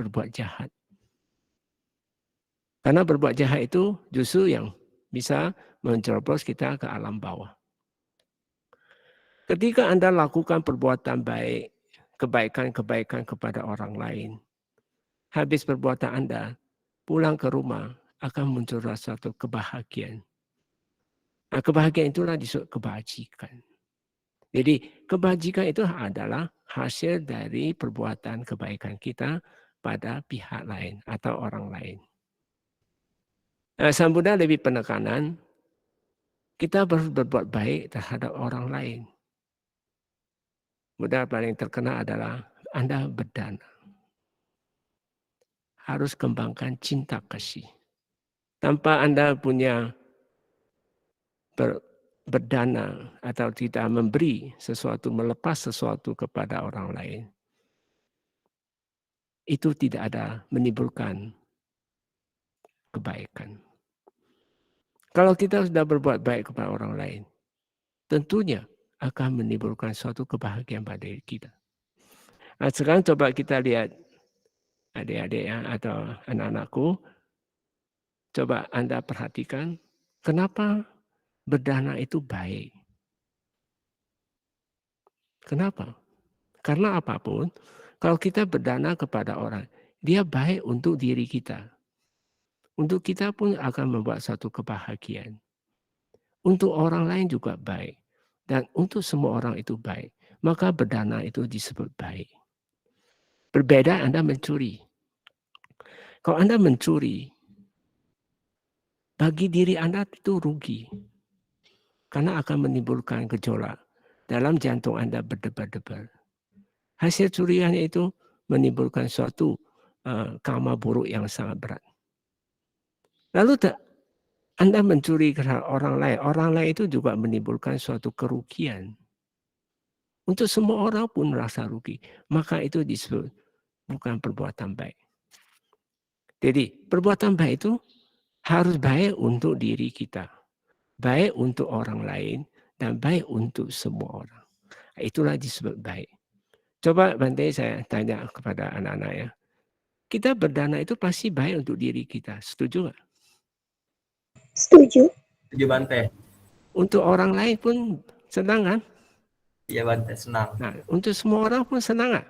berbuat jahat. Karena berbuat jahat itu justru yang bisa mencerobos kita ke alam bawah. Ketika Anda lakukan perbuatan baik, kebaikan-kebaikan kepada orang lain, habis perbuatan Anda, pulang ke rumah akan muncul rasa satu kebahagiaan. Nah, kebahagiaan itulah disebut kebajikan. Jadi kebajikan itu adalah hasil dari perbuatan kebaikan kita pada pihak lain atau orang lain. Sang Buddha lebih penekanan, kita berbuat baik terhadap orang lain. Buddha paling terkenal adalah Anda berdana. Harus kembangkan cinta kasih. Tanpa Anda punya berdana atau tidak memberi sesuatu, melepas sesuatu kepada orang lain, itu tidak ada menimbulkan kebaikan. Kalau kita sudah berbuat baik kepada orang lain, tentunya akan menimbulkan suatu kebahagiaan pada diri kita. Nah, sekarang coba kita lihat adik-adik ya, atau anak-anakku, coba Anda perhatikan kenapa berdana itu baik. Kenapa? Karena apapun, kalau kita berdana kepada orang, dia baik untuk diri kita. Untuk kita pun akan membuat suatu kebahagiaan. Untuk orang lain juga baik. Dan untuk semua orang itu baik. Maka berdana itu disebut baik. Berbeda Anda mencuri. Kalau Anda mencuri, bagi diri Anda itu rugi. Karena akan menimbulkan gejolak. Dalam jantung Anda berdebar-debar. Hasil curian itu menimbulkan suatu karma buruk yang sangat berat. Lalu Anda mencuri ke orang lain itu juga menimbulkan suatu kerugian. Untuk semua orang pun merasa rugi. Maka itu disebut bukan perbuatan baik. Jadi perbuatan baik itu harus baik untuk diri kita. Baik untuk orang lain dan baik untuk semua orang. Itulah disebut baik. Coba Bante saya tanya kepada anak-anak ya. Kita berdana itu pasti baik untuk diri kita. Setuju nggak? Setuju. Setuju Bante. Untuk orang lain pun senang kan? Iya Bante, senang. Nah, untuk semua orang pun senang nggak?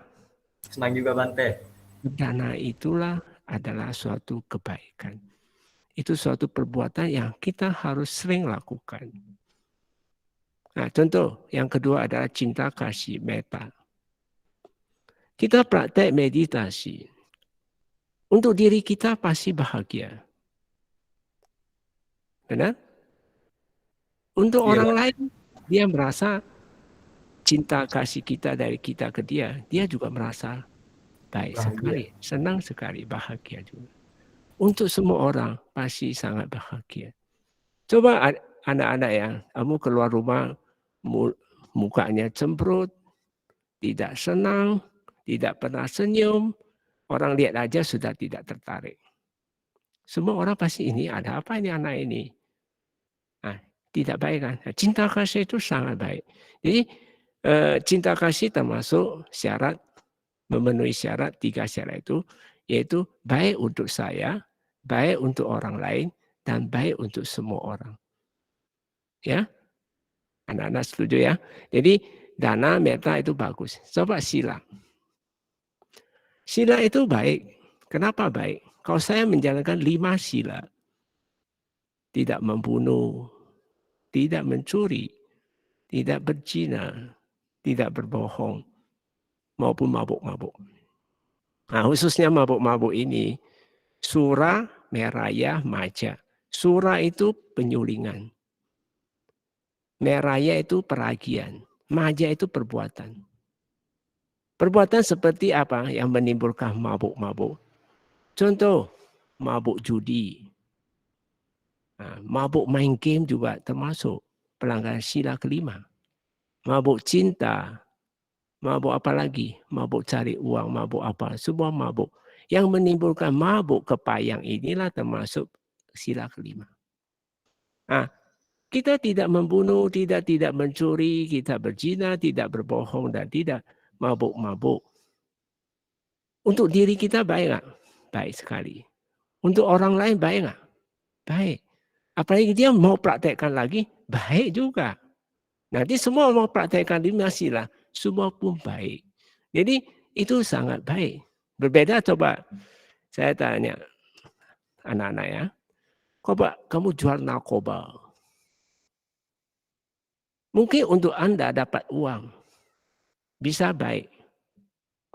Senang juga Bante. Berdana itulah adalah suatu kebaikan. Itu suatu perbuatan yang kita harus sering lakukan. Nah, contoh yang kedua adalah cinta kasih metta. Kita praktek meditasi. Untuk diri kita pasti bahagia. Benar? Untuk orang lain, dia merasa cinta kasih kita dari kita ke dia, dia juga merasa baik sekali, senang sekali, bahagia juga. Untuk semua orang pasti sangat bahagia. Coba anak-anak yang kamu keluar rumah, mukanya cemberut, tidak senang, tidak pernah senyum, orang lihat aja sudah tidak tertarik. Semua orang pasti ini ada apa ini anak ini? Nah, tidak baik kan? Cinta kasih itu sangat baik. Jadi cinta kasih termasuk syarat, memenuhi syarat, 3 syarat itu, yaitu baik untuk saya, baik untuk orang lain, dan baik untuk semua orang. Ya, anak-anak setuju ya? Jadi dana, metta itu bagus. Coba sila. Sila itu baik. Kenapa baik? Kalau saya menjalankan 5 sila, tidak membunuh, tidak mencuri, tidak berzina, tidak berbohong, maupun mabuk-mabuk. Nah, khususnya mabuk-mabuk ini, sura, meraya, maja. Sura itu penyulingan. Meraya itu peragian. Maja itu perbuatan. Perbuatan seperti apa yang menimbulkan mabuk-mabuk? Contoh, mabuk judi. Nah, mabuk main game juga termasuk pelanggaran sila kelima. Mabuk cinta. Mabuk apa lagi? Mabuk cari uang, mabuk apa? Semua mabuk. Yang menimbulkan mabuk kepayang inilah termasuk sila kelima. Nah, kita tidak membunuh, tidak mencuri, kita berzina, tidak berbohong, dan tidak mabuk-mabuk. Untuk diri kita baik nggak? Baik sekali. Untuk orang lain baik nggak? Baik. Apalagi dia mau praktekkan lagi, baik juga. Nanti semua mau praktekkan di masihlah, semua pun baik. Jadi itu sangat baik. Berbeda coba saya tanya anak-anak ya, coba kamu jual narkoba. Mungkin untuk Anda dapat uang, bisa baik.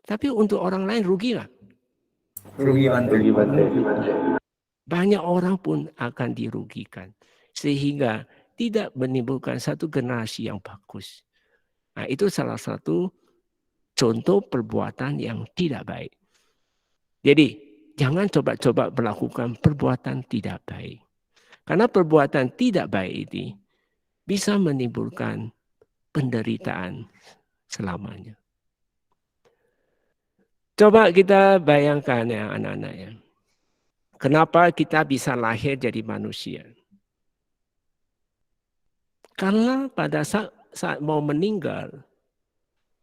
Tapi untuk orang lain rugi nggak? Rugi Bante. Banyak orang pun akan dirugikan. Sehingga tidak menimbulkan satu generasi yang bagus. Nah, itu salah satu contoh perbuatan yang tidak baik. Jadi, jangan coba-coba melakukan perbuatan tidak baik. Karena perbuatan tidak baik ini bisa menimbulkan penderitaan selamanya. Coba kita bayangkan ya anak-anak ya. Kenapa kita bisa lahir jadi manusia? Karena pada saat mau meninggal,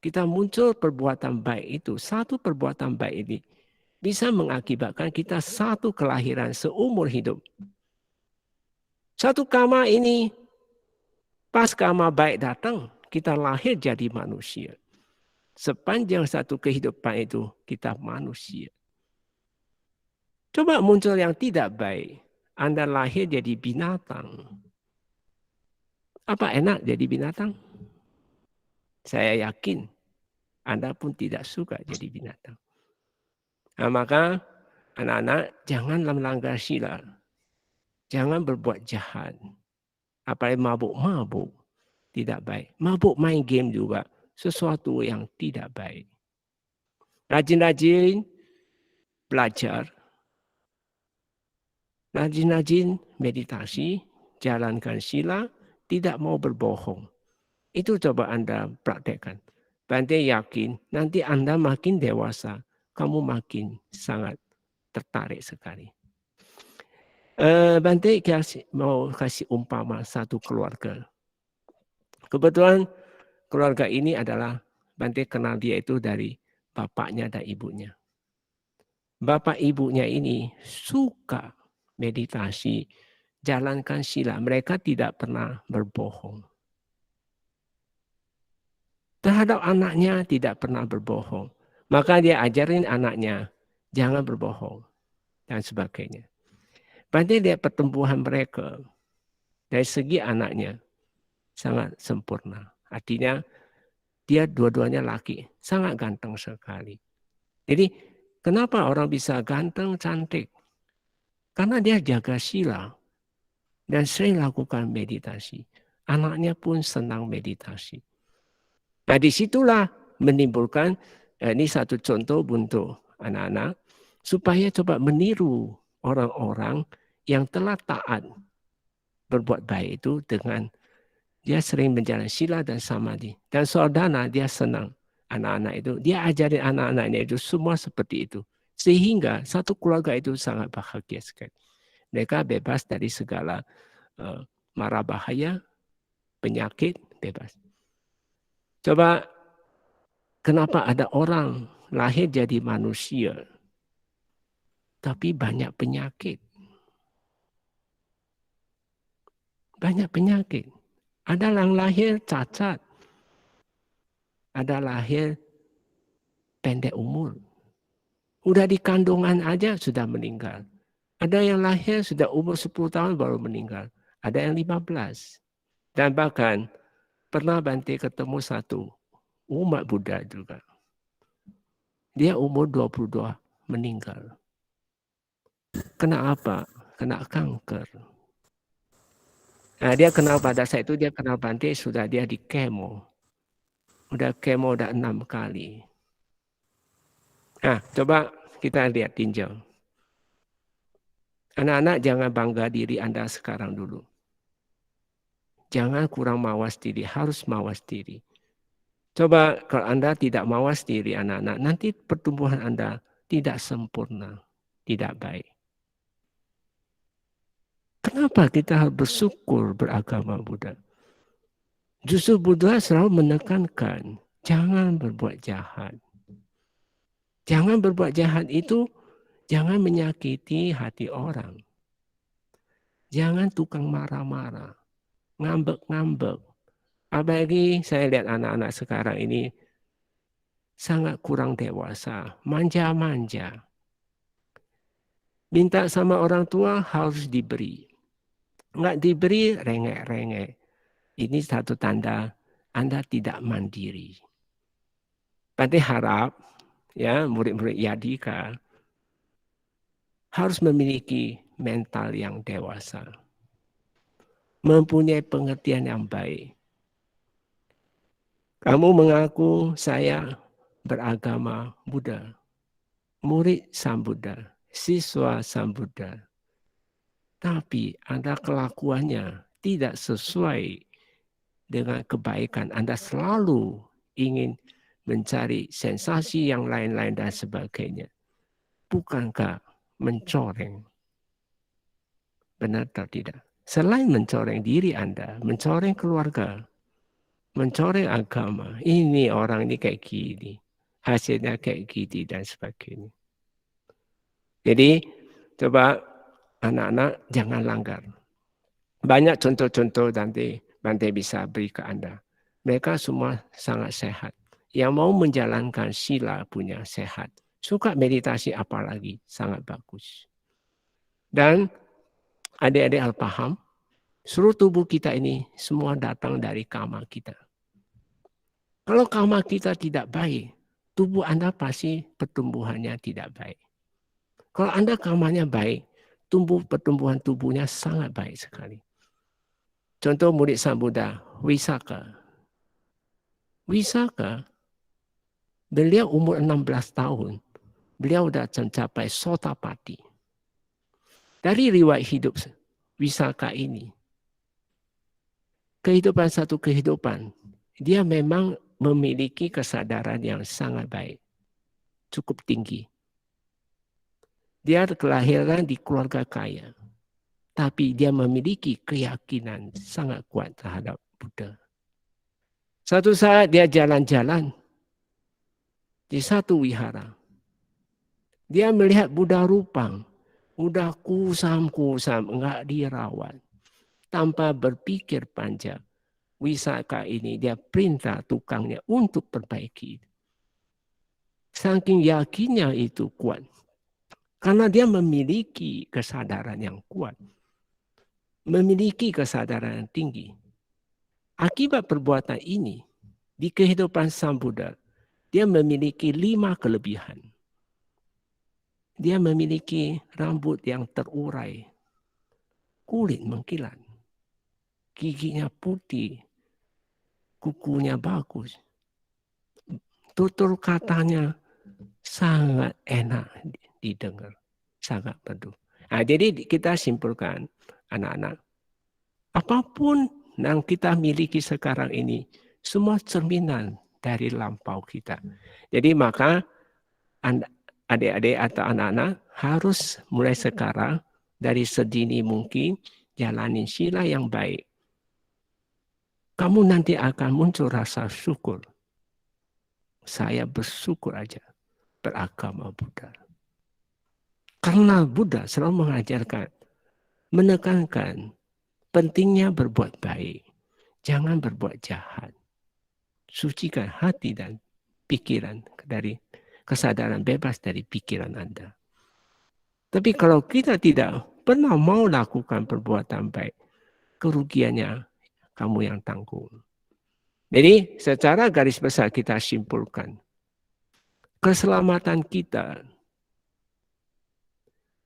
kita muncul perbuatan baik itu. Satu perbuatan baik ini bisa mengakibatkan kita satu kelahiran seumur hidup. Satu karma ini, pas karma baik datang, kita lahir jadi manusia. Sepanjang satu kehidupan itu, kita manusia. Coba muncul yang tidak baik. Anda lahir jadi binatang. Apa enak jadi binatang? Saya yakin Anda pun tidak suka jadi binatang. Nah, maka anak-anak janganlah melanggar sila. Jangan berbuat jahat. Apalagi mabuk-mabuk. Tidak baik. Mabuk main game juga. Sesuatu yang tidak baik. Rajin-rajin belajar. Rajin-rajin meditasi. Jalankan sila. Tidak mau berbohong. Itu coba Anda praktekkan. Bante yakin nanti Anda makin dewasa. Kamu makin sangat tertarik sekali. Bante mau kasih umpama satu keluarga. Kebetulan keluarga ini adalah Bante kenal dia itu dari bapaknya dan ibunya. Bapak ibunya ini suka meditasi, jalankan sila. Mereka tidak pernah berbohong. Terhadap anaknya tidak pernah berbohong. Maka dia ajarin anaknya, jangan berbohong. Dan sebagainya. Bante lihat pertumbuhan mereka. Dari segi anaknya, sangat sempurna. Artinya, dia dua-duanya laki. Sangat ganteng sekali. Jadi, kenapa orang bisa ganteng, cantik? Karena dia jaga sila. Dan sering lakukan meditasi. Anaknya pun senang meditasi. Nah, disitulah menimbulkan, ini satu contoh untuk anak-anak, supaya coba meniru orang-orang yang telah taat berbuat baik itu dengan dia sering menjalani sila dan samadhi. Dan saudara dia senang anak-anak itu. Dia ajarin anak-anaknya itu semua seperti itu. Sehingga satu keluarga itu sangat bahagia sekali. Mereka bebas dari segala mara bahaya, penyakit, bebas. Coba kenapa ada orang lahir jadi manusia tapi banyak penyakit? Banyak penyakit. Ada yang lahir cacat. Ada lahir pendek umur. Udah di kandungan aja sudah meninggal. Ada yang lahir sudah umur 10 tahun baru meninggal. Ada yang 15. Dan bahkan pernah Bante ketemu satu umat Buddha juga. Dia umur 22 meninggal. Kena apa? Kena kanker. Nah, dia kenal pada saat itu, dia kenal Bante, sudah dia di kemo. Udah kemo udah 6 kali. Nah, coba kita lihat tinjau. Anak-anak jangan bangga diri Anda sekarang dulu. Jangan kurang mawas diri, harus mawas diri. Coba kalau Anda tidak mawas diri anak-anak, nanti pertumbuhan Anda tidak sempurna, tidak baik. Kenapa kita harus bersyukur beragama Buddha? Justru Buddha selalu menekankan, jangan berbuat jahat. Jangan berbuat jahat itu, jangan menyakiti hati orang. Jangan tukang marah-marah, ngambek-ngambek. Apalagi saya lihat anak-anak sekarang ini sangat kurang dewasa, manja-manja. Minta sama orang tua harus diberi. Enggak diberi, rengek-rengek. Ini satu tanda Anda tidak mandiri. Berarti harap ya murid-murid Yadika harus memiliki mental yang dewasa. Mempunyai pengertian yang baik. Kamu mengaku saya beragama Buddha. Murid Sang Buddha, siswa Sang Buddha. Tapi Anda kelakuannya tidak sesuai dengan kebaikan. Anda selalu ingin mencari sensasi yang lain-lain dan sebagainya. Bukankah mencoreng? Benar atau tidak? Selain mencoreng diri Anda, mencoreng keluarga, mencoreng agama, ini orang ini kayak gini, hasilnya kayak gini dan sebagainya. Jadi coba anak-anak jangan langgar. Banyak contoh-contoh nanti Bante bisa beri ke Anda. Mereka semua sangat sehat. Yang mau menjalankan sila punya sehat. Suka meditasi apalagi, sangat bagus. Dan adik-adik harus paham, seluruh tubuh kita ini semua datang dari karma kita. Kalau karma kita tidak baik, tubuh Anda pasti pertumbuhannya tidak baik. Kalau Anda karmanya baik, pertumbuhan tubuhnya sangat baik sekali. Contoh murid Sang Buddha, Wisaka. Wisaka, beliau umur 16 tahun, beliau sudah mencapai Sotapati. Dari riwayat hidup Wisaka ini, kehidupan satu kehidupan, dia memang memiliki kesadaran yang sangat baik, cukup tinggi. Dia kelahiran di keluarga kaya, tapi dia memiliki keyakinan sangat kuat terhadap Buddha. Satu saat dia jalan-jalan di satu wihara. Dia melihat Buddha Rupang, udah kusam-kusam, enggak dirawat. Tanpa berpikir panjang, Wisaka ini dia perintah tukangnya untuk perbaiki. Saking yakinnya itu kuat. Karena dia memiliki kesadaran yang kuat. Memiliki kesadaran yang tinggi. Akibat perbuatan ini, di kehidupan Sang Buddha, dia memiliki 5 kelebihan. Dia memiliki rambut yang terurai, kulit mengkilat, giginya putih, kukunya bagus, tutur katanya sangat enak didengar, sangat merdu. Nah, jadi kita simpulkan anak-anak, apapun yang kita miliki sekarang ini, semua cerminan dari lampau kita. Jadi maka adik-adik atau anak-anak harus mulai sekarang dari sedini mungkin jalani sila yang baik. Kamu nanti akan muncul rasa syukur. Saya bersyukur aja beragama Buddha. Karena Buddha selalu mengajarkan, menekankan pentingnya berbuat baik. Jangan berbuat jahat. Sucikan hati dan pikiran dari kesadaran bebas dari pikiran Anda. Tapi kalau kita tidak pernah mau lakukan perbuatan baik, kerugiannya kamu yang tanggung. Jadi secara garis besar kita simpulkan, keselamatan kita,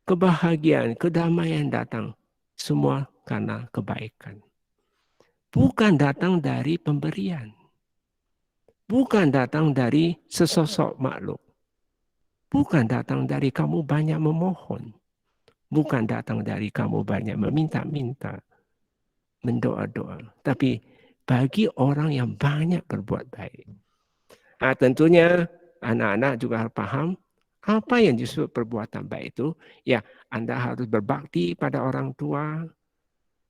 kebahagiaan, kedamaian datang semua karena kebaikan. Bukan datang dari pemberian. Bukan datang dari sesosok makhluk. Bukan datang dari kamu banyak memohon. Bukan datang dari kamu banyak meminta-minta, mendoa-doa. Tapi bagi orang yang banyak berbuat baik. Nah, tentunya anak-anak juga harus paham apa yang disebut perbuatan baik itu. Ya, Anda harus berbakti pada orang tua,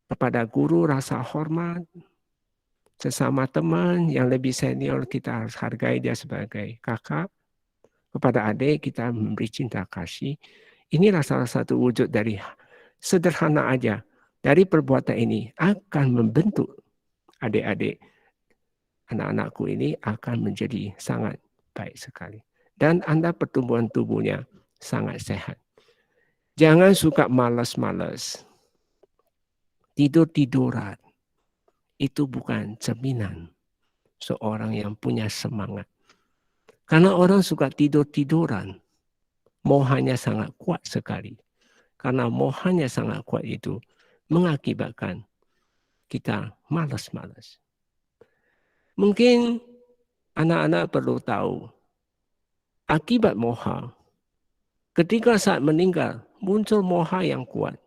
kepada guru rasa hormat, sesama teman yang lebih senior kita harus hargai dia sebagai kakak. kepada adik kita memberi cinta kasih. Inilah salah satu wujud dari sederhana aja. Dari perbuatan ini akan membentuk adik-adik, anak-anakku ini akan menjadi sangat baik sekali. Dan Anda pertumbuhan tubuhnya sangat sehat. Jangan suka malas-malas. Tidur-tiduran. Itu bukan cerminan seorang yang punya semangat. Karena orang suka tidur-tiduran, mohanya sangat kuat sekali. Karena mohanya sangat kuat itu mengakibatkan kita malas-malas. Mungkin anak-anak perlu tahu akibat moha. Ketika saat meninggal muncul moha yang kuat.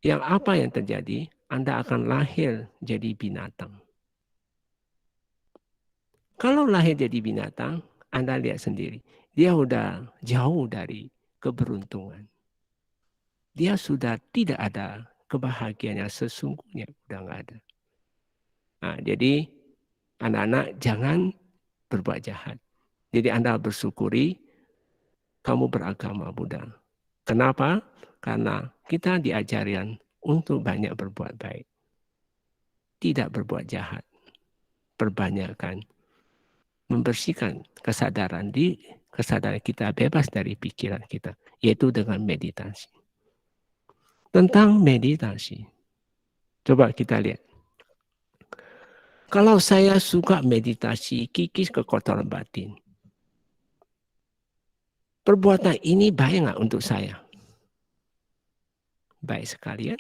Yang apa yang terjadi? Anda akan lahir jadi binatang. Kalau lahir jadi binatang, Anda lihat sendiri. Dia sudah jauh dari keberuntungan. Dia sudah tidak ada kebahagiaan yang sesungguhnya. Sudah nggak ada. Nah, jadi anak-anak jangan berbuat jahat. Jadi Anda bersyukuri kamu beragama Buddha. Kenapa? Karena kita diajarkan untuk banyak berbuat baik. Tidak berbuat jahat. Perbanyakkan. Membersihkan kesadaran kita bebas dari pikiran kita. Yaitu dengan meditasi. Tentang meditasi. Coba kita lihat. Kalau saya suka meditasi, kikis kekotoran batin. Perbuatan ini baik nggak untuk saya? Baik sekalian.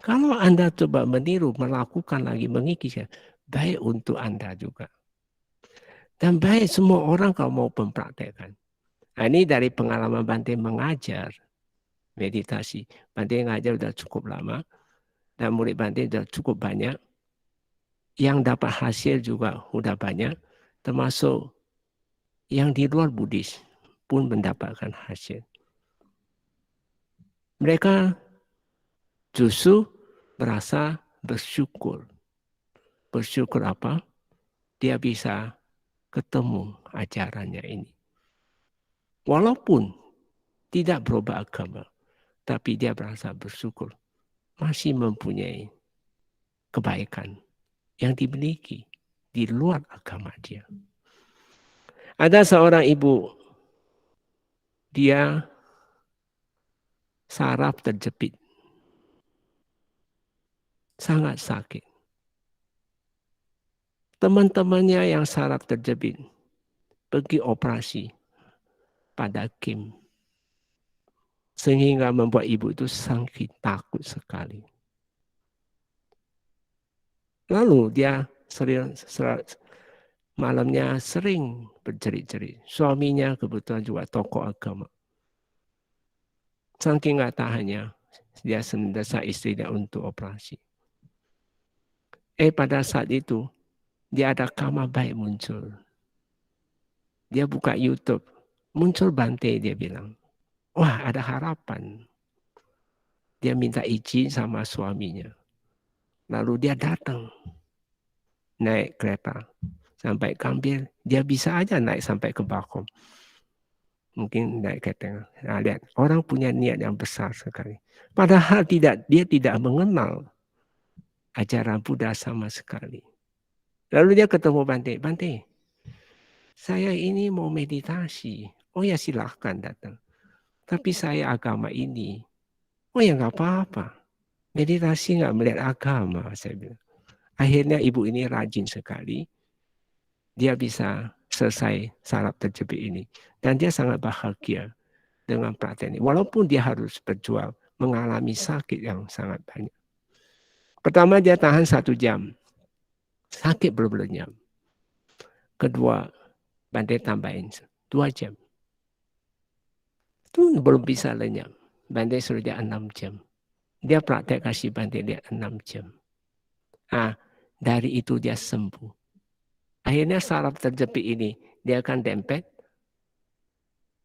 Kalau Anda coba meniru, melakukan lagi, mengikis, baik untuk Anda juga. Dan baik semua orang kalau mau mempraktekkan. Nah, ini dari pengalaman Bante mengajar meditasi. Bante mengajar sudah cukup lama. Dan murid Bante sudah cukup banyak. Yang dapat hasil juga sudah banyak. Termasuk yang di luar Buddhis pun mendapatkan hasil. Mereka justru merasa bersyukur. Bersyukur apa? Dia bisa ketemu ajarannya ini. Walaupun tidak berubah agama, tapi dia merasa bersyukur. Masih mempunyai kebaikan yang dimiliki di luar agama dia. Ada seorang ibu, dia saraf terjepit. Sangat sakit. Teman-temannya yang saraf terjepit pergi operasi pada Kim. Sehingga membuat ibu itu sangat takut sekali. Lalu dia malamnya sering berjerit-jerit. Suaminya kebetulan juga tokoh agama. Saking gak tahannya, dia mendesak istrinya untuk operasi. Pada saat itu, dia ada karma baik muncul. Dia buka YouTube, muncul Bante, dia bilang. Wah, ada harapan. Dia minta izin sama suaminya. Lalu dia datang. Naik kereta. Sampai Gambir. Dia bisa aja naik sampai ke Bakom. Mungkin naik kereta. Nah, lihat. Orang punya niat yang besar sekali. Padahal dia tidak mengenal ajaran Buddha sama sekali. Lalu dia ketemu Bante. Bante, saya ini mau meditasi. Oh ya silahkan datang. Tapi saya agama ini. Oh ya nggak apa-apa. Meditasi nggak melihat agama, saya bilang. Akhirnya ibu ini rajin sekali. Dia bisa selesai saraf terjepit ini. Dan dia sangat bahagia dengan praktek ini. Walaupun dia harus berjuang mengalami sakit yang sangat banyak. Pertama dia tahan 1 jam. Sakit belum lenyap. Kedua, Bante tambahin 2 jam. Itu belum bisa lenyap. Bante suruh dia 6 jam. Dia praktek kasih Bante lihat 6 jam. Dari itu dia sembuh. Akhirnya saraf terjepit ini dia akan dempet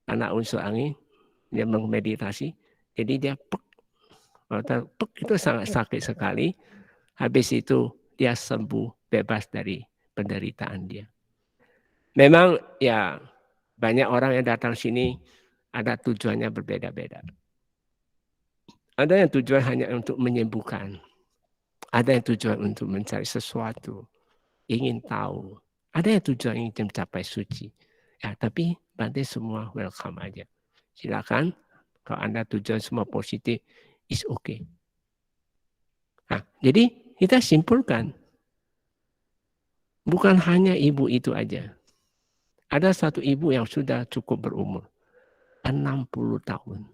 anak unsur angin, dia memeditasi, jadi dia pek itu sangat sakit sekali. Habis itu dia sembuh bebas dari penderitaan dia. Memang ya Banyak orang yang datang sini ada tujuannya berbeda-beda. Ada yang tujuan hanya untuk menyembuhkan. Ada yang tujuan untuk mencari sesuatu, ingin tahu. Ada yang tujuan ingin mencapai suci. Ya, tapi Bante semua welcome aja. Silakan. Kalau Anda tujuan semua positif, is okay. Nah, jadi kita simpulkan. Bukan hanya ibu itu aja. Ada satu ibu yang sudah cukup berumur. 60 tahun.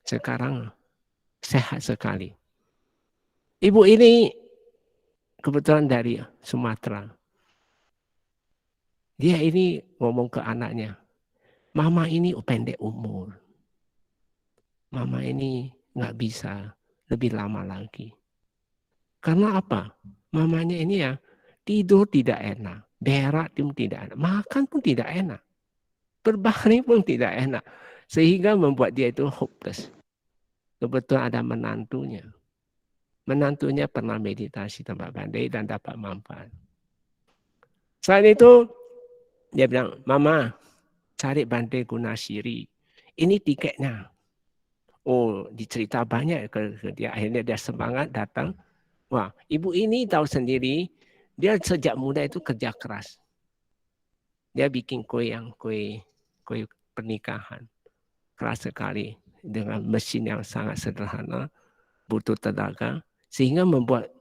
Sekarang sehat sekali. Ibu ini kebetulan dari Sumatera. Dia ini ngomong ke anaknya, mama ini pendek umur. Mama ini nggak bisa lebih lama lagi. Karena apa? Mamanya ini ya tidur tidak enak, berak pun tidak enak, makan pun tidak enak, berbaring pun tidak enak. Sehingga membuat dia itu hopeless. Kebetulan ada menantunya. Menantunya pernah meditasi tempat Bante dan dapat manfaat. Selain itu, dia bilang, Mama, cari Bante Gunasiri. Ini tiketnya. Oh, dicerita banyak ke dia. Akhirnya dia semangat datang. Wah, ibu ini tahu sendiri, dia sejak muda itu kerja keras. Dia bikin kue pernikahan. Keras sekali. Dengan mesin yang sangat sederhana, butuh tenaga. Sehingga membuat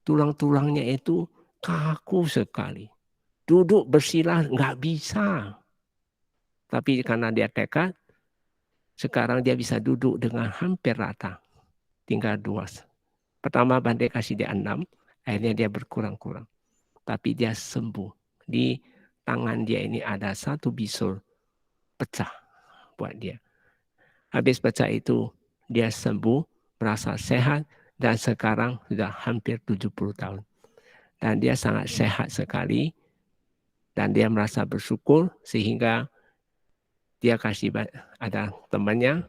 tulang-tulangnya itu kaku sekali. Duduk bersila nggak bisa. Tapi karena dia tekad, sekarang dia bisa duduk dengan hampir rata. Tinggal 2. Pertama Bante kasih dia 6, akhirnya dia berkurang-kurang. Tapi dia sembuh. Di tangan dia ini ada 1 bisul pecah buat dia. Habis pecah itu dia sembuh, merasa sehat, dan sekarang sudah hampir 70 tahun. Dan dia sangat sehat sekali, dan dia merasa bersyukur sehingga dia kasih ada temannya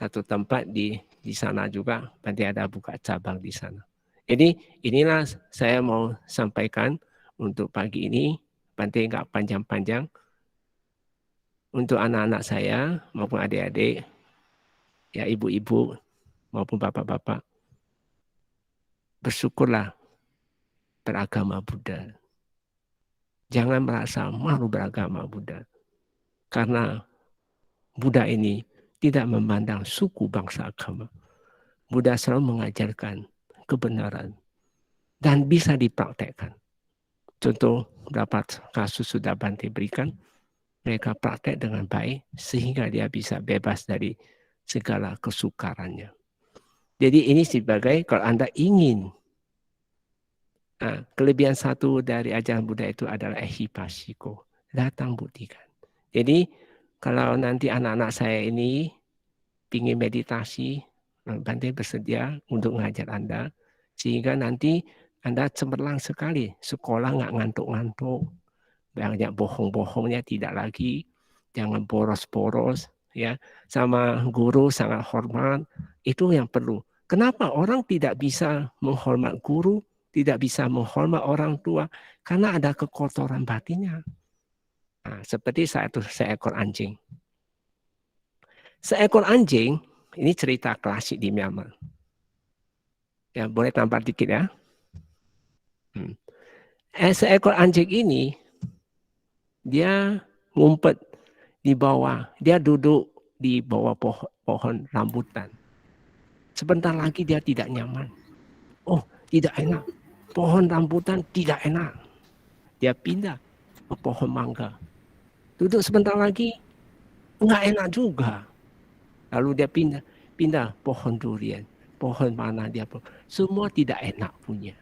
satu tempat di sana juga, nanti ada buka cabang di sana. Jadi inilah saya mau sampaikan untuk pagi ini, Bante nggak panjang-panjang. Untuk anak-anak saya maupun adik-adik, ya ibu-ibu maupun bapak-bapak, bersyukurlah beragama Buddha. Jangan merasa malu beragama Buddha. Karena Buddha ini tidak memandang suku, bangsa, agama. Buddha selalu mengajarkan kebenaran dan bisa dipraktekkan. Contoh beberapa kasus sudah Bante berikan, mereka praktek dengan baik sehingga dia bisa bebas dari segala kesukarannya. Jadi ini sebagai kalau Anda ingin, kelebihan satu dari ajaran Buddha itu adalah ehipasiko, datang buktikan. Jadi kalau nanti anak-anak saya ini ingin meditasi, Bante bersedia untuk mengajar Anda, sehingga nanti Anda cemerlang sekali, sekolah nggak ngantuk-ngantuk, banyak bohong-bohongnya tidak lagi, jangan boros-boros, ya, sama guru sangat hormat, itu yang perlu. Kenapa orang tidak bisa menghormat guru, tidak bisa menghormat orang tua? Karena ada kekotoran batinnya. Nah, seperti seekor anjing. Seekor anjing, ini cerita klasik di Myanmar. Ya, boleh tambah dikit ya. Seekor anjing ini, dia ngumpet di bawah. Dia duduk di bawah pohon rambutan. Sebentar lagi dia tidak nyaman. Oh, tidak enak. Pohon rambutan tidak enak. Dia pindah ke pohon mangga. Duduk sebentar lagi, enggak enak juga. Lalu dia pindah pohon durian. Pohon mana dia pun. Semua tidak enak punya.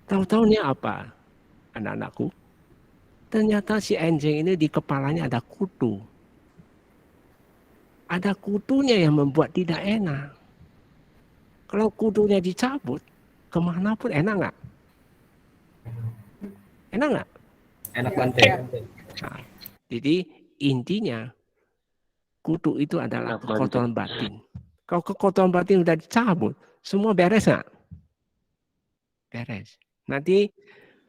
Tahu-tahunya apa, anak-anakku? Ternyata si anjing ini di kepalanya ada kutu. Ada kutunya yang membuat tidak enak. Kalau kutunya dicabut, kemanapun enak nggak? Enak nggak? Enak Bante. Nah, jadi intinya kutu itu adalah kekotoran batin. Kalau kekotoran batin sudah dicabut, semua beres nggak? Beres. Nanti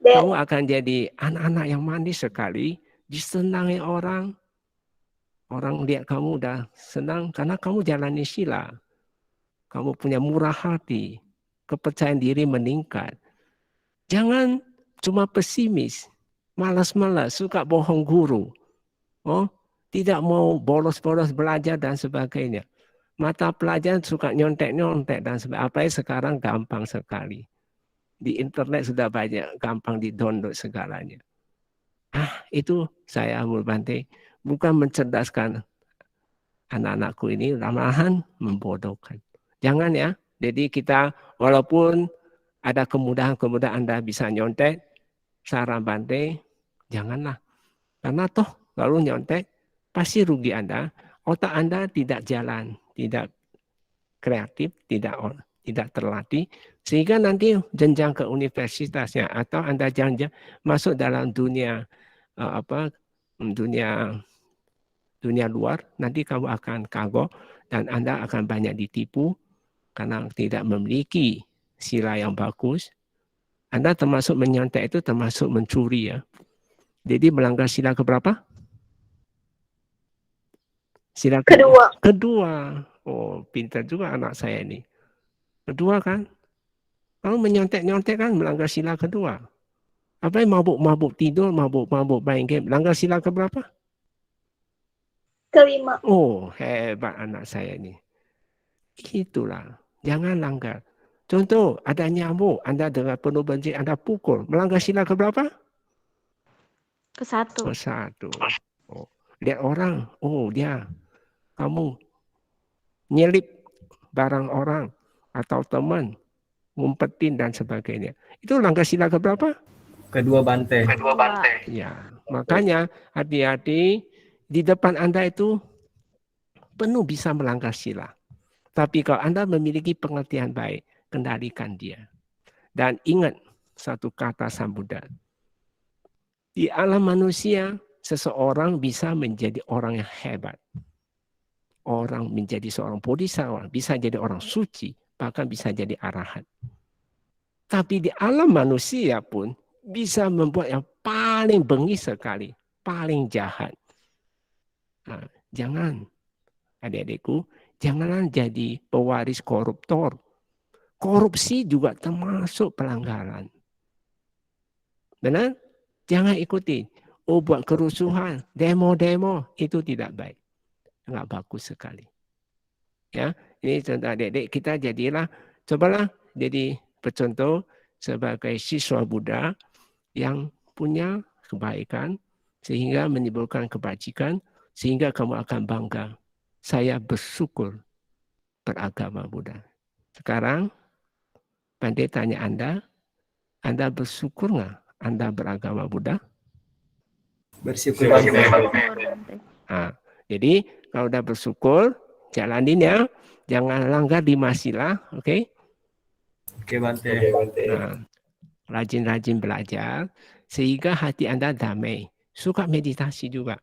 Kamu akan jadi anak-anak yang manis sekali, disenangi orang. Orang lihat kamu udah senang karena kamu jalani sila. Kamu punya murah hati, kepercayaan diri meningkat. Jangan cuma pesimis, malas-malas, suka bohong guru. Oh, tidak mau bolos-bolos belajar dan sebagainya. Mata pelajaran suka nyontek-nyontek dan sebagainya. Apalagi sekarang gampang sekali. Di internet sudah banyak, gampang di-download segalanya. Itu saya Mulbante bukan mencerdaskan anak-anakku ini, malahan membodohkan. Jangan ya. Jadi kita walaupun ada kemudahan-kemudahan Anda bisa nyontek, saran Bante, janganlah. Karena toh kalau nyontek, pasti rugi Anda. Otak Anda tidak jalan, tidak kreatif, tidak terlatih. Sehingga nanti jenjang ke universitasnya atau Anda jangan masuk dalam dunia dunia luar, nanti kamu akan kagok dan Anda akan banyak ditipu karena tidak memiliki sila yang bagus. Anda termasuk menyontek itu termasuk mencuri ya. Jadi melanggar sila keberapa? Sila kedua. Oh, pintar juga anak saya ini. Kedua kan? Kalau menyontek-nyontek kan melanggar sila kedua. Apa yang mabuk-mabuk tidur, mabuk-mabuk main game, melanggar sila keberapa? Kelima. Oh, hebat anak saya ini. Itulah, jangan langgar. Contoh, ada nyamuk, Anda dengan penuh benci, Anda pukul. Melanggar sila keberapa? Ke-1. Ke-1. Oh, lihat orang, oh dia, kamu nyelip barang orang atau teman, ngumpetin dan sebagainya. Itu langgar sila keberapa? Kedua Bante. Ya, makanya hati-hati di depan Anda itu penuh bisa melanggar sila. Tapi kalau Anda memiliki pengertian baik, kendalikan dia. Dan ingat satu kata Sang Buddha. Di alam manusia, seseorang bisa menjadi orang yang hebat. Orang menjadi seorang bodhisattva, bisa jadi orang suci, bahkan bisa jadi arahat. Tapi di alam manusia pun bisa membuat yang paling bengis sekali, paling jahat. Nah, jangan, adik-adikku, janganlah jadi pewaris koruptor. Korupsi juga termasuk pelanggaran. Benar? Jangan ikuti. Oh, buat kerusuhan, demo-demo, itu tidak baik. Enggak bagus sekali. Ya, ini contoh adik-adik, kita jadilah, cobalah jadi pencontoh sebagai siswa Buddha yang punya kebaikan, sehingga menimbulkan kebajikan, sehingga kamu akan bangga. Saya bersyukur beragama Buddha. Sekarang, Bante tanya Anda bersyukur nggak Anda beragama Buddha? Bersyukur. Nah, jadi kalau udah bersyukur, jalanin ya. Jangan langgar 5 sila, oke? Oke, Bante. Nah, rajin-rajin belajar, sehingga hati Anda damai. Suka meditasi juga.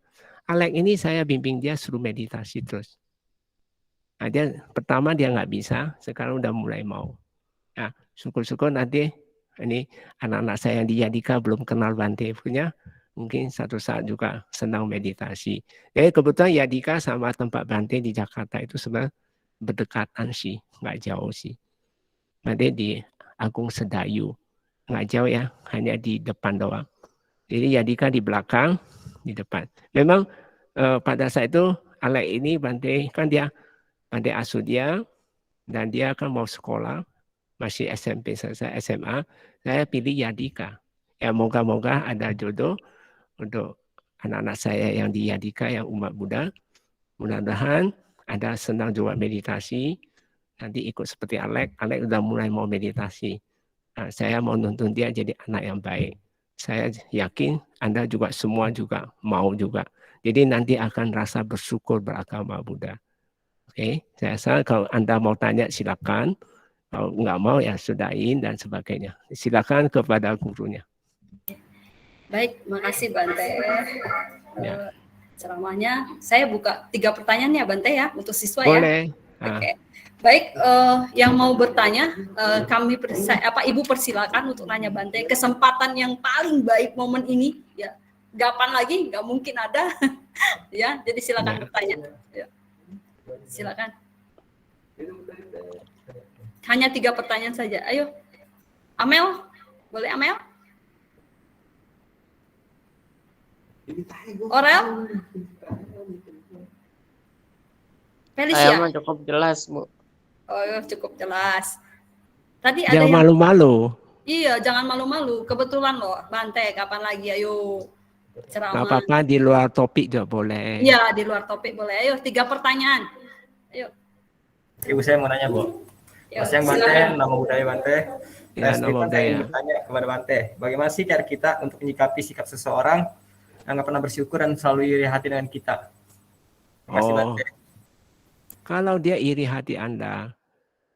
Alex ini saya bimbing dia suruh meditasi terus. Nah, pertama dia nggak bisa, sekarang udah mulai mau. Nah, syukur-syukur nanti ini anak-anak saya yang di Yadika belum kenal Bante punya, mungkin satu saat juga senang meditasi. Jadi kebetulan Yadika sama tempat Bante di Jakarta itu sebenarnya berdekatan sih, nggak jauh sih. Bante di Agung Sedayu, nggak jauh ya, hanya di depan doang. Jadi Yadika di belakang, di depan. Memang pada saat itu Alex ini Bante kan dia Bante asuh dia dan dia kan mau sekolah. Masih SMP selesai SMA, saya pilih Yadika. Ya moga-moga ada jodoh untuk anak-anak saya yang di Yadika yang umat Buddha. Mudah-mudahan ada senang juga meditasi. Nanti ikut seperti Alex. Alex udah mulai mau meditasi. Nah, saya mau nuntun dia jadi anak yang baik. Saya yakin Anda juga semua juga mau juga. Jadi nanti akan rasa bersyukur beragama Buddha. Oke, saya rasa kalau Anda mau tanya silakan. Kalau nggak mau ya sudahin dan sebagainya. Silakan kepada gurunya. Baik, makasih Bante. Ya. Ceramahnya, saya buka 3 pertanyaan ya Bante ya untuk siswa Boleh. ya. Oke. Baik, yang mau bertanya, Ibu persilakan untuk nanya Bante. Kesempatan yang paling baik momen ini, ya, kapan lagi? Nggak mungkin ada, ya. Jadi silakan bertanya. Ya. Silakan. Hanya 3 pertanyaan saja. Ayo, Amel, boleh Amel? Orel? Felicia? Saya mah cukup jelas, Bu. Oh, cukup jelas. Tadi ada Jangan yang malu-malu. Iya, jangan malu-malu. Kebetulan loh, Bante, kapan lagi? Ayo, Nggak ceramah. apa-apa, di luar topik juga boleh. Iya, di luar topik boleh. Ayo, 3 pertanyaan. Ayo. Ibu saya mau nanya, Bu. Yo, Mas yang Bante, silakan. nama budaya Bante. Ya, Sedikit nama saya ingin budaya. bertanya kepada Bante, bagaimana sih cara kita untuk menyikapi sikap seseorang yang nggak pernah bersyukur dan selalu iri hati dengan kita? Terima kasih, Bante. Kalau dia iri hati Anda,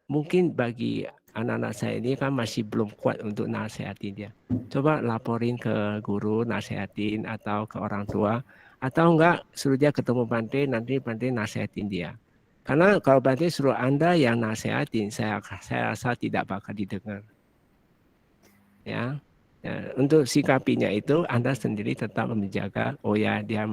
mungkin bagi anak-anak saya ini kan masih belum kuat untuk nasihatin dia. Coba laporin ke guru, nasihatin atau ke orang tua. Atau enggak, suruh dia ketemu Bante, nanti Bante nasihatin dia. Karena kalau Bante suruh Anda yang nasihatin, saya rasa tidak bakal didengar. Ya, untuk sikapinya itu Anda sendiri tetap menjaga, oh ya dia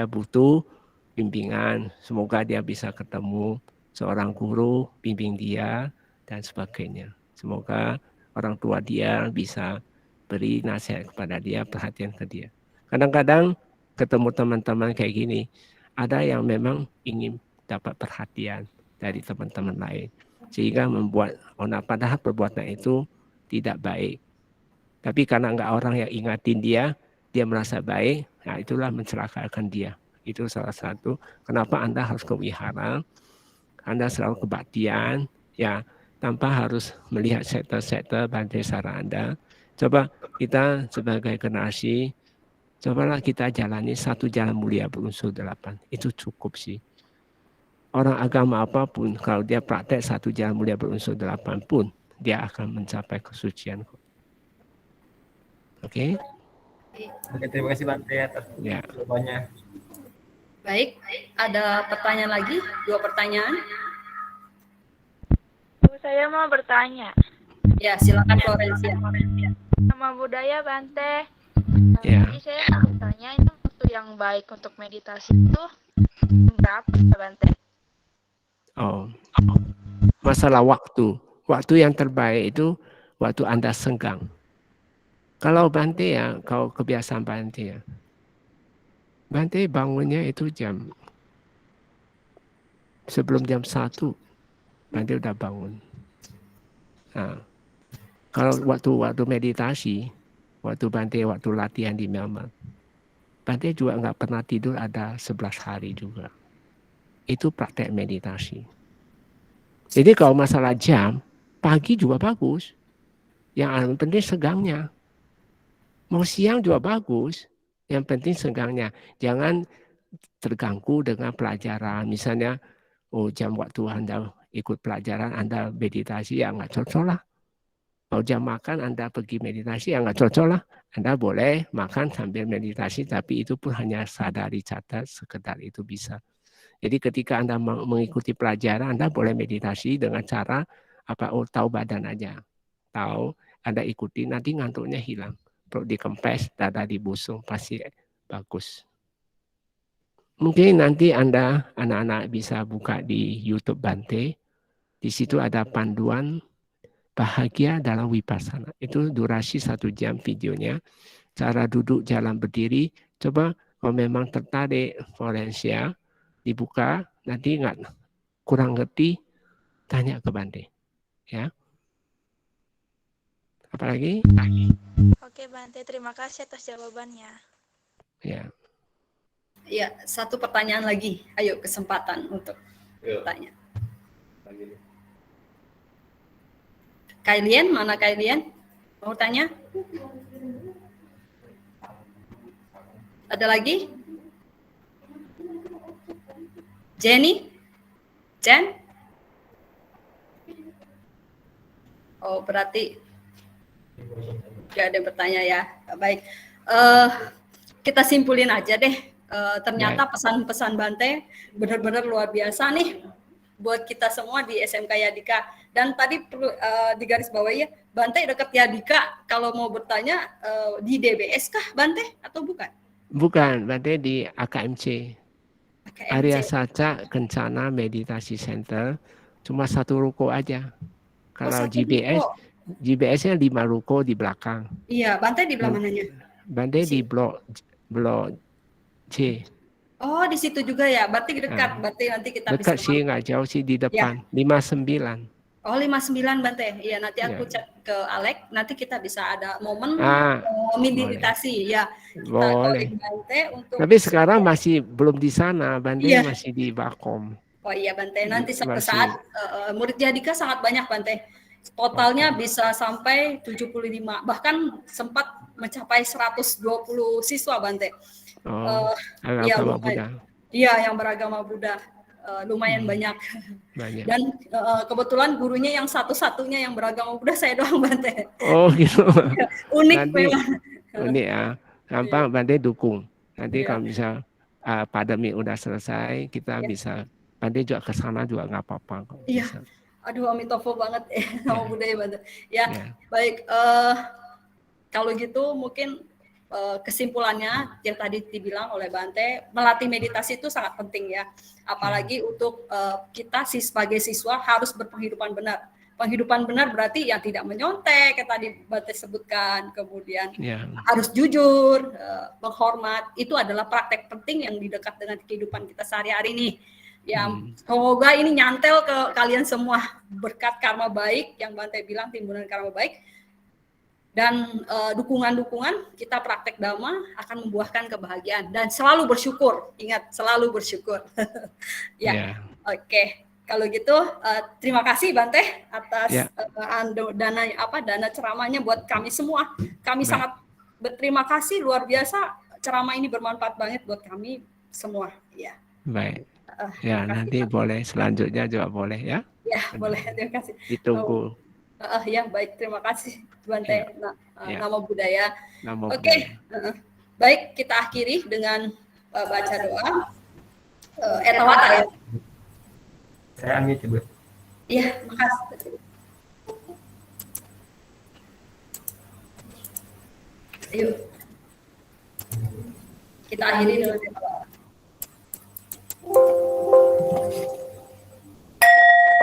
butuh bimbingan, semoga dia bisa ketemu seorang guru bimbing dia dan sebagainya. Semoga orang tua dia bisa beri nasihat kepada dia, perhatian ke dia. Kadang-kadang ketemu teman-teman kayak gini, ada yang memang ingin dapat perhatian dari teman-teman lain, sehingga membuat padahal perbuatan itu tidak baik. Tapi karena enggak orang yang ingatin dia merasa baik, nah itulah mencelakakan dia. Itu salah satu kenapa Anda harus ke wihara, Anda selalu kebaktian, ya tanpa harus melihat sektor-sektor Bante Sara Anda. Coba kita sebagai generasi, cobalah kita jalani satu jalan mulia berunsur 8. Itu cukup sih. Orang agama apapun, kalau dia praktek satu jalan mulia berunsur 8 pun, dia akan mencapai kesucian. Oke? Oke, terima kasih Bante atas jawabannya. Baik, ada pertanyaan lagi? 2 pertanyaan. Saya mau bertanya. Ya, silakan Florencia. Nama budaya Bante. Ya. Jadi saya mau bertanya, itu waktu yang baik untuk meditasi itu berapa Bante? Oh, masalah waktu. Waktu yang terbaik itu waktu Anda senggang. Kalau Bante ya, kalau kebiasaan Bante ya, Bante bangunnya itu sebelum jam 1, Bante udah bangun. Nah, kalau waktu meditasi, waktu latihan di Myanmar, Bante juga nggak pernah tidur ada 11 hari juga. Itu praktek meditasi. Jadi kalau masalah jam, pagi juga bagus. Yang penting segangnya. Mau siang juga bagus. Yang penting segangnya. Jangan terganggu dengan pelajaran. Misalnya, jam waktu Anda ikut pelajaran, Anda meditasi, ya nggak cocok lah. Mau jam makan, Anda pergi meditasi, ya nggak cocok lah. Anda boleh makan sambil meditasi, tapi itu pun hanya sadari catat, sekedar itu bisa. Jadi ketika Anda mengikuti pelajaran, Anda boleh meditasi dengan cara tahu badan aja. Tahu, Anda ikuti, nanti ngantuknya hilang. Perut dikempes, dada dibusung, pasti bagus. Mungkin nanti Anda, anak-anak bisa buka di YouTube Bante. Di situ ada panduan bahagia dalam Vipassana. Itu durasi 1 jam videonya. Cara duduk, jalan, berdiri. Coba kalau memang tertarik, Florencia, dibuka, nanti kurang ngerti, tanya ke Bante. Ya. Apalagi? Oke Bante, terima kasih atas jawabannya. Ya. Ya, 1 pertanyaan lagi. Ayo, kesempatan untuk bertanya. Kailian, mana Kailian? Mau tanya? Ada lagi? Jenny? Jen? Oh, berarti nggak ada yang bertanya ya. Baik. Kita simpulin aja deh. Ternyata pesan-pesan Bante benar-benar luar biasa nih. buat kita semua di SMK Yadika. Dan tadi perlu digarisbawahi ya, Bante dekat Yadika kalau mau bertanya di DBS kah Bante atau bukan? Bukan, Bante di AKMC. Arya KMC. Saca Kencana Meditasi Center. Cuma satu ruko aja. Kalau satu ruko. GBS-nya 5 ruko di belakang. Iya, Bante di belah mananya? Bante di blok C. Oh, di situ juga ya. Berarti dekat. Berarti nanti kita Dekat bisa sih, nggak jauh sih di depan. 59. Oh, 59 Bante. Iya, nanti aku chat ke Alek. Nanti kita bisa ada momen meditasi ya. Kita boleh. Bante untuk. Tapi sekarang masih belum di sana. Bante masih di Bakom. Oh iya Bante. Nanti suatu saat murid Yadika sangat banyak Bante. Totalnya bisa sampai 75. Bahkan sempat mencapai 120 siswa Bante. Agama Buddha. Iya, yang beragama Buddha. Lumayan banyak. Dan kebetulan gurunya yang satu-satunya yang beragama Buddha saya doang Bante. Oh gitu. Unik nanti, memang. Unik ya. Gampang Bante dukung. Nanti kalau bisa pandemi udah selesai, kita bisa Bante juga ke sana juga nggak apa-apa. Iya. Aduh, amitofo banget sama budaya Bante. Ya, baik. Kalau gitu mungkin kesimpulannya yang tadi dibilang oleh Bante, melatih meditasi itu sangat penting ya. Apalagi untuk kita sebagai siswa harus berpenghidupan benar. Penghidupan benar berarti yang tidak menyontek, yang tadi Bante sebutkan, kemudian harus jujur, menghormat. Itu adalah praktek penting yang didekat dengan kehidupan kita sehari-hari nih. Ya, semoga ini nyantel ke kalian semua berkat karma baik yang Bante bilang, timbunan karma baik. Dan dukungan-dukungan kita praktek Dhamma akan membuahkan kebahagiaan dan selalu bersyukur. Ingat, selalu bersyukur. Oke. Kalau gitu terima kasih Bante atas dana ceramahnya buat kami semua. Kami sangat berterima kasih, luar biasa. Ceramah ini bermanfaat banget buat kami semua. Ya. Baik. Nanti boleh selanjutnya juga boleh ya. Ya, boleh. Terima kasih. Ditunggu. Ya, baik, terima kasih Bante. Namo Buddhaya. Oke. Baik, kita akhiri dengan baca doa. Etawata ya. Saya unmute Bu. Iya, makasih. Ayo. Kita akhiri dengan etawata.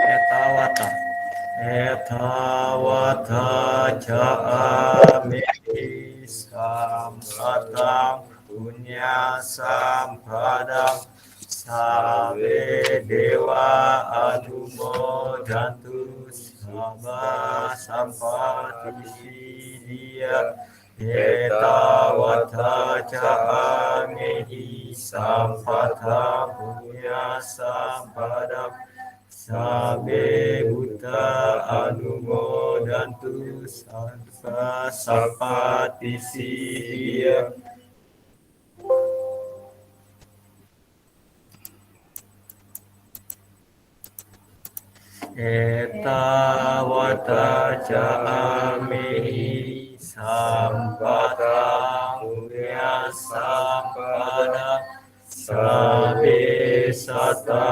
Etawata. Etawata ja'ameti sampatang punya sampadang sabe dewa anumodantu sabba sampati dia etawata ja'ameti sampatang punya sampadang sabe buta anumodantu sabba sampati dia etawata ja'ameti sampatang punya sampada sabe sata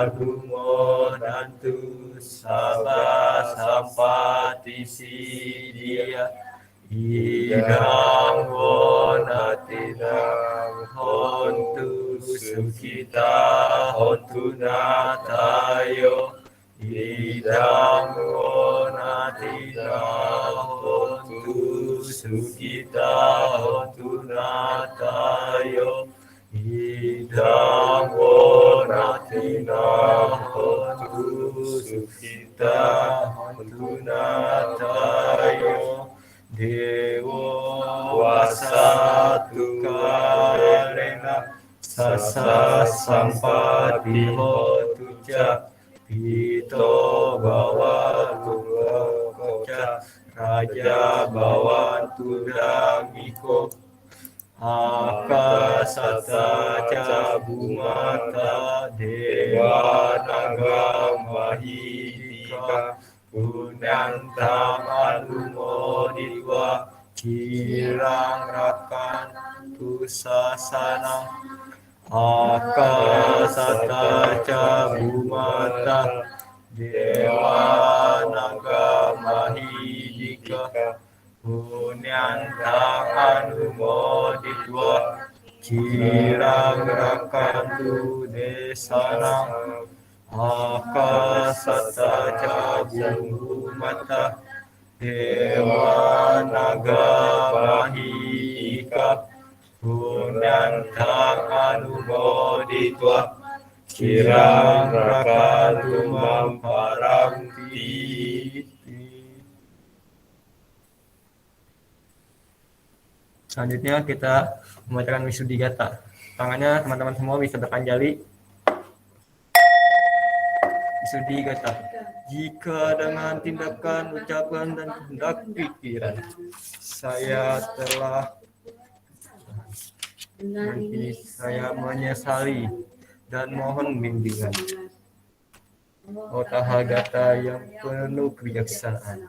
adumodantu sabba sampati dia idang wonatinang hontu sukita hontu natayo idang wonatinang hontu sukita hontu natayo idang wonatinang hontu sukita hontu natayo dewo wasatu karena sasa sampati hotu ca pito bawatu koca raja bawantu damiko akasata ca bumata dewa nagam mahidika punantang anumoditwa kirang rakan tu sasanang akasata sata ca bhumata dewa naga mahidika punyantang anumoditwa cirang rakantu desanang akasata ca bhumata dewa naga mahika punyantang anumoditwa cirang rakantu mamparamti. Selanjutnya kita membacakan Wisudhigata. Tangannya teman-teman semua bisa berpanjali. Wisudhigata. Jika dengan tindakan, ucapan, dan kehendak pikiran saya telah nanti saya menyesali dan mohon bimbingan. Oh Tathagata yang penuh kebijaksanaan,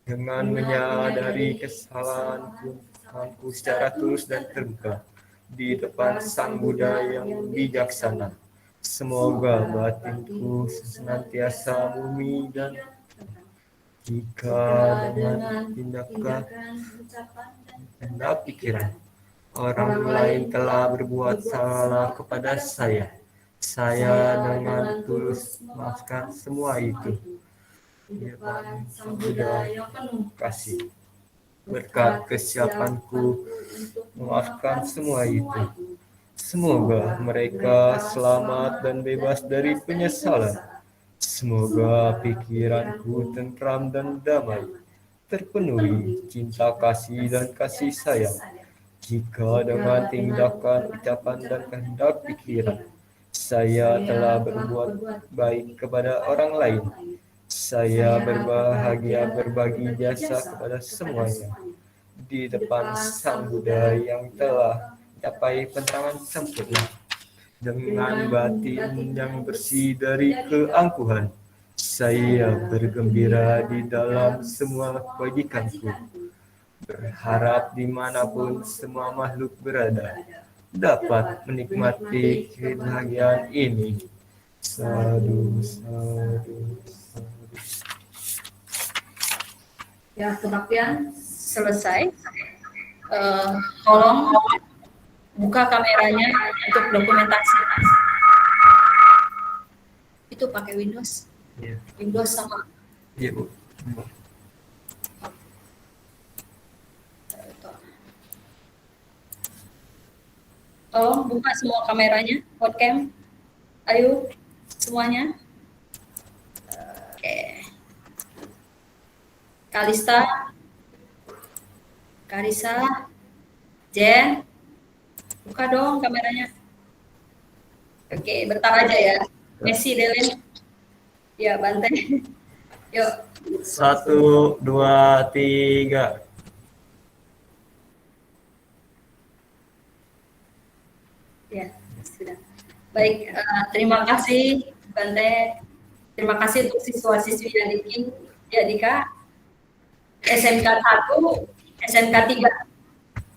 dengan menyadari kesalahanku secara tulus dan terbuka di depan Sang Buddha yang bijaksana. Semoga batinku senantiasa murni dan jika dengan tindakan dan pikiran orang lain telah berbuat salah kepada saya dengan tulus maafkan semua itu. Ya Sang Buddha kasih berkat kesiapanku memaafkan semua itu. Semoga mereka selamat dan bebas dari penyesalan. Semoga pikiranku tentram dan damai, terpenuhi cinta kasih dan kasih sayang. Jika dengan tindakan, ucapan, dan kehendak pikiran saya telah berbuat baik kepada orang lain, saya berbahagia berbagi jasa kepada semuanya di depan Sang Buddha yang telah mencapai penerangan sempurna. Dengan batin yang bersih dari keangkuhan, saya bergembira di dalam semua kebajikanku. Berharap dimanapun semua makhluk berada dapat menikmati kebahagiaan ini. Sadu, sadu, sadu. Ya, kebaktian selesai. Tolong buka kameranya untuk dokumentasi. Itu pakai Windows. Iya. Windows sama. Iya, Bu. Tolong buka semua kameranya, webcam. Ayo, semuanya. Oke. Karisa, Jen, buka dong kameranya. Oke, bentar aja ya. Messi, Delen. Ya, Bante. Yuk. 1, 2, 3. Ya, sudah. Baik, terima kasih Bante. Terima kasih untuk siswa-siswi Yadika, SMK 1, SMK 3.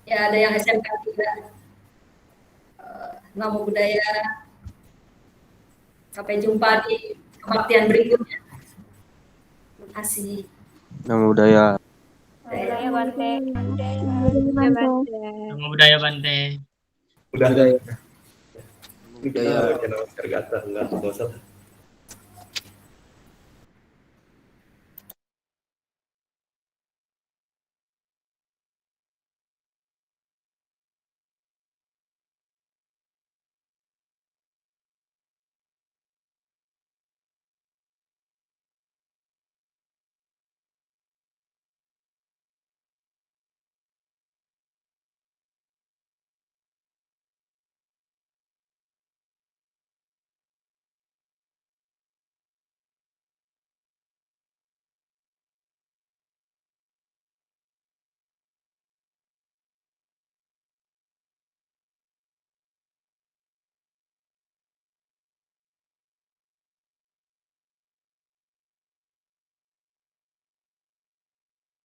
Ya, ada yang SMK 3. Namo Buddhaya. Sampai jumpa di kebaktian berikutnya. Terima kasih. Namo Buddhaya. Budaya Bante. Namo Buddhaya Bante. Udah. Budaya. Jangan tergata, enggak bosan.